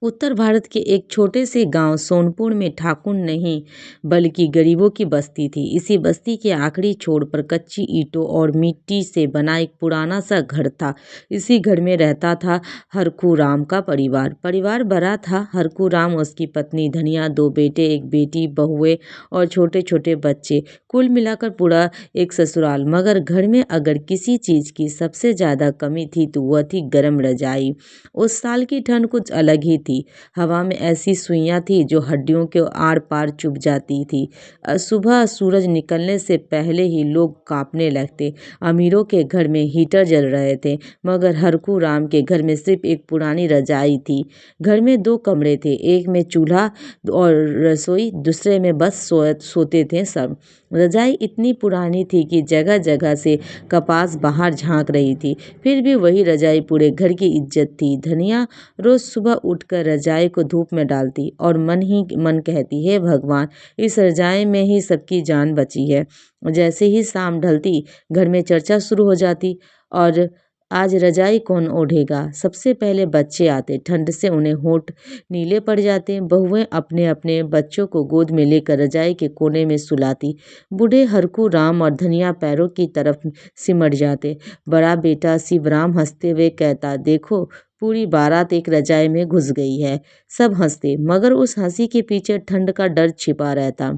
उत्तर भारत के एक छोटे से गांव सोनपुर में ठाकुर नहीं बल्कि गरीबों की बस्ती थी। इसी बस्ती के आखिरी छोर पर कच्ची ईंटों और मिट्टी से बना एक पुराना सा घर था। इसी घर में रहता था हरखू राम का परिवार। परिवार बड़ा था। हरखू राम, उसकी पत्नी धनिया, दो बेटे, एक बेटी, बहुएं और छोटे छोटे बच्चे, कुल मिलाकर पूरा एक ससुराल। मगर घर में अगर किसी चीज की सबसे ज्यादा कमी थी तो वह थी गर्म रजाई। उस साल की ठंड कुछ अलग ही थी। हवा में ऐसी सुइयां थी जो हड्डियों के आर पार चुभ जाती थी। सुबह सूरज निकलने से पहले ही लोग कांपने लगते। अमीरों के घर में हीटर जल रहे थे, मगर हरखू राम के घर में सिर्फ एक पुरानी रजाई थी। घर में दो कमरे थे, एक में चूल्हा और रसोई, दूसरे में बस सोते थे सब। रजाई इतनी पुरानी थी कि जगह जगह से कपास बाहर झांक रही थी, फिर भी वही रजाई पूरे घर की इज्जत थी। धनिया रोज सुबह उठकर रजाई को धूप में डालती और मन ही मन कहती, हे भगवान, इस रजाई में ही सबकी जान बची है। जैसे ही शाम ढलती, घर में चर्चा शुरू हो जाती। और आज रजाई कौन ओढ़ेगा? सबसे पहले बच्चे आते। ठंड से उन्हें होंठ नीले पड़ जाते। बहुएं अपने अपने बच्चों को गोद में लेकर रजाई के कोने में सुलाती। बूढ़े हरखू राम और धनिया पैरों की तरफ सिमट जाते। बड़ा बेटा शिवराम हंसते हुए कहता, देखो, पूरी बारात एक रजाई में घुस गई है। सब हंसते, मगर उस हंसी के पीछे ठंड का डर छिपा रहता।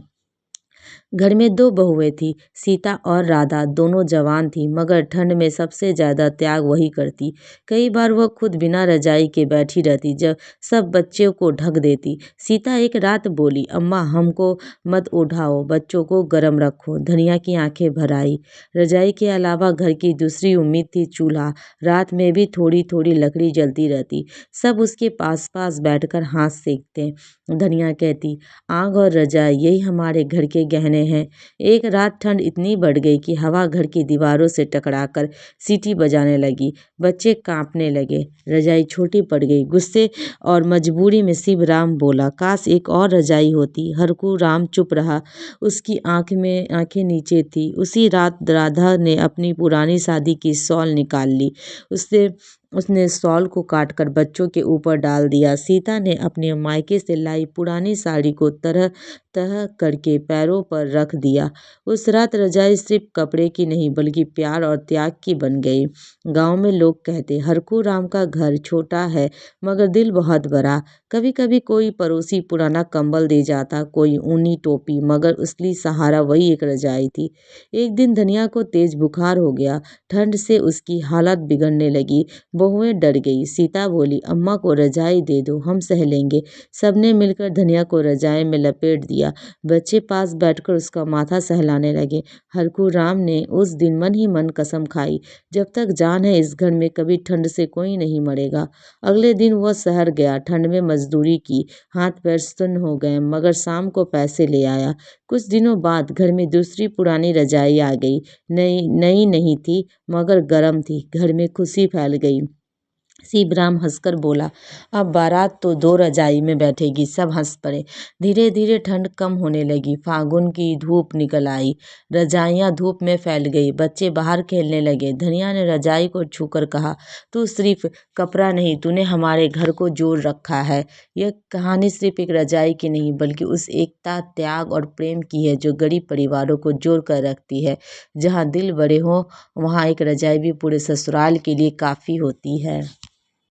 घर में दो बहुएं थी, सीता और राधा। दोनों जवान थी, मगर ठंड में सबसे ज्यादा त्याग वही करती। कई बार वह खुद बिना रजाई के बैठी रहती, जब सब बच्चों को ढक देती। सीता एक रात बोली, अम्मा, हमको मत उठाओ, बच्चों को गर्म रखो। धनिया की आंखें भर आई। रजाई के अलावा घर की दूसरी उम्मीद थी चूल्हा। रात में भी थोड़ी थोड़ी लकड़ी जलती रहती। सब उसके पास पास बैठकर हाथ सेकते। धनिया कहती, आग और रजाई, यही हमारे घर के गहने हैं। एक रात ठंड इतनी बढ़ गई कि हवा घर की दीवारों से टकराकर सीटी बजाने लगी। बच्चे कांपने लगे। रजाई छोटी पड़ गई। गुस्से और मजबूरी में शिवराम बोला, काश एक और रजाई होती। हरखू राम चुप रहा। उसकी आंखें नीचे थी। उसी रात राधा ने अपनी पुरानी शादी की शॉल निकाल ली। उसने शॉल को काटकर बच्चों के ऊपर डाल दिया। सीता ने अपने मायके से लाई पुरानी साड़ी को तरह तरह करके पैरों पर रख दिया। उस रात रजाई सिर्फ कपड़े की नहीं बल्कि प्यार और त्याग की बन गई। गांव में लोग कहते, हरखू राम का घर छोटा है मगर दिल बहुत बड़ा। कभी कभी कोई पड़ोसी पुराना कंबल दे जाता, कोई ऊनी टोपी, मगर असली सहारा वही एक रजाई थी। एक दिन धनिया को तेज बुखार हो गया। ठंड से उसकी हालत बिगड़ने लगी। बहुएं डर गई। सीता बोली, अम्मा को रजाई दे दो, हम सह लेंगे। सबने मिलकर धनिया को रजाई में लपेट दिया। बच्चे पास बैठकर उसका माथा सहलाने लगे। हरखू राम ने उस दिन मन ही मन कसम खाई, जब तक जान है इस घर में कभी ठंड से कोई नहीं मरेगा। अगले दिन वह शहर गया। ठंड में मजदूरी की, हाथ पैर सुन्न हो गए, मगर शाम को पैसे ले आया। कुछ दिनों बाद घर में दूसरी पुरानी रजाई आ गई। नई नई नहीं थी, मगर गर्म थी। घर में खुशी फैल गई। शिवराम हंसकर बोला, अब बारात तो दो रजाई में बैठेगी। सब हंस पड़े। धीरे धीरे ठंड कम होने लगी। फागुन की धूप निकल आई। रजाइयां धूप में फैल गई। बच्चे बाहर खेलने लगे। धनिया ने रजाई को छूकर कहा, तू सिर्फ कपड़ा नहीं, तूने हमारे घर को जोड़ रखा है। यह कहानी सिर्फ एक रजाई की नहीं बल्कि उस एकता, त्याग और प्रेम की है जो गरीब परिवारों को जोड़ कर रखती है। जहाँ दिल बड़े हो, वहाँ एक रजाई भी पूरे ससुराल के लिए काफी होती है।